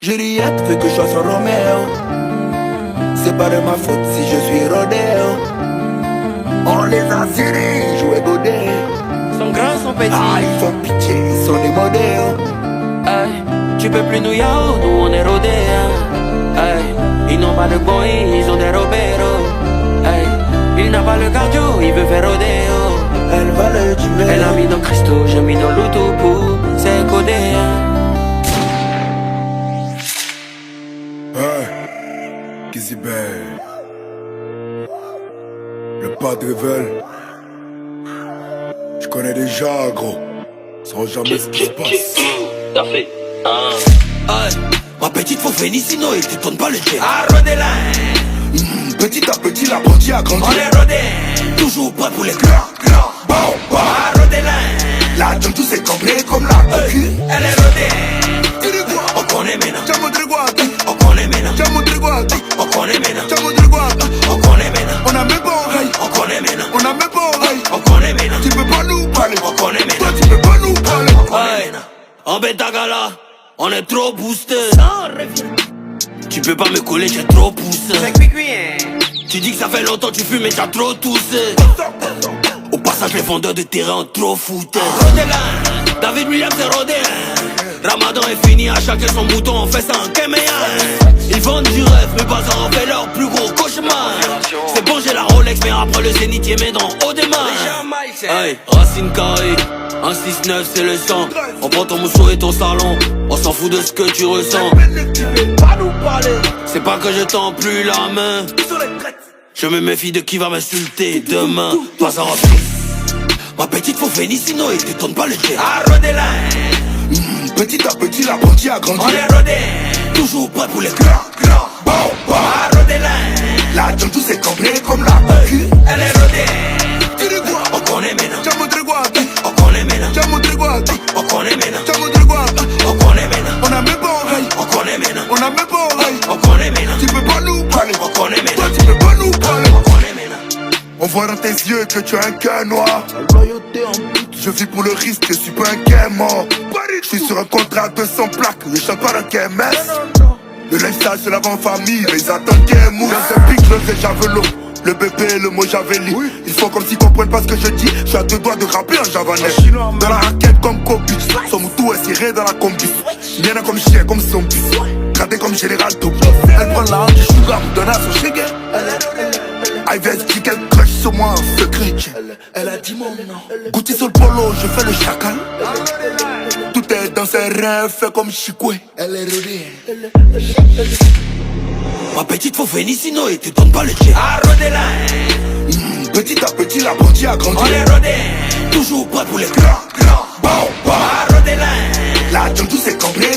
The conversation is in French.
Juliette veut que je sois son Roméo. C'est pas de ma faute si je suis rodéo. On les a serrés, jouer godé. Son grand, son petit. Ah, ils font pitié, ils sont des modèles. Aïe, tu peux plus nous yao, nous on est rodéo. Aïe, ils n'ont pas de boy, ils ont des roberos. Aïe, il n'a pas le cardio, il veut faire rodéo. Elle va le tuer. Elle a mis dans Christo, j'ai mis dans l'Outoupou. C'est codé, Hey, Kizzy Bay. Le padre veulent. Je connais déjà, gros. Sans jamais ce qui se passe. T'as fait. Aïe, ma petite faut Fénicino, il te donne pas le jet. Ah, Rodéla. Petit à petit, l'apprenti a grandi. On est rodé. Toujours prêt pour les grands. Bon, bon. Ah, Rodéla. La jungle s'est cambrée comme la cocu. Elle est rodée. On connaît maintenant. On connaît maintenant. On connaît maintenant. On connaît maintenant. On a même pas oreille. On connaît maintenant. On a même pas oreille. On connaît maintenant. Tu peux pas nous parler. On connaît Toi, maintenant. tu peux pas nous parler. On connaît maintenant. En Betagala, on est trop boosté. Tu peux pas me coller, j'ai trop poussé. Tu dis que ça fait longtemps que tu fumes mais t'as trop toussé. Au passage, les vendeurs de terrain ont trop fouté. Rodéla, David Williams est rodé. Ramadan est fini, à chacun son mouton, on fait ça en Kéméa. Ils vendent du rêve, mais pas en fait leur plus gros cauchemar. C'est bon, j'ai la Rolex, mais après le Zénith, y'a mes dents au démarre. Hey, Racine carrée, 1-6-9 c'est le sang. On prend ton mousseau et ton salon, on s'en fout de ce que tu ressens. C'est pas que je tends plus la main, je me méfie de qui va m'insulter demain. Toi ça refuse. Ma petite faut Fénicino, il te donne pas le jet. Ah, Rodéla. Petit à petit, l'apprenti a grandi. On est rodé. Toujours prêt pour les grands. Bon, bon. Ah, Rodéla. La jungle s'est cambrée comme la cocu. Elle est rodée. On connaît maintenant. On connaît maintenant. On connaît maintenant. On connaît maintenant. On a même pas oreille. On connaît maintenant. On a même pas oreille. On connaît maintenant. Tu peux pas nous parler. On connaît Toi, maintenant. tu peux pas nous parler. On connaît maintenant. On voit dans tes yeux que tu as un cœur noir. La loyauté en but. Je vis pour le risque, je suis pas un gars mort. Je suis sur un contrat de 100 plaques, je chante pas dans KMS. Le lifestyle se lave en famille, mais ils attendent qu'elle mousse. Dans un pic, je sais javelot. Le bébé, le mot javelli. Ils font comme s'ils comprennent pas ce que je dis. Je suis à deux doigts de rapper en javanais. Dans la raquette comme Kobe. Son moutou est serré dans la combi. Y'en a comme chien, comme zombie. Gradé comme général Tobi. Elle prend la hanche du sugar pour donner à son chigga. Ives dit qu'elle crush sur moi en secret. Elle a dit mon nom. Goûté sur le polo, je fais le chacal. Tout est dans ses reins, fait comme Chikwe. Elle est rodée. Ma petite faut Fénicino, il te donne pas le jet. Ah, Rodéla. Petit à petit, l'apprenti a grandi. On est rodé. Toujours prêt pour les grands. Bon, bon. Ah, Rodéla. La jungle s'est cambrée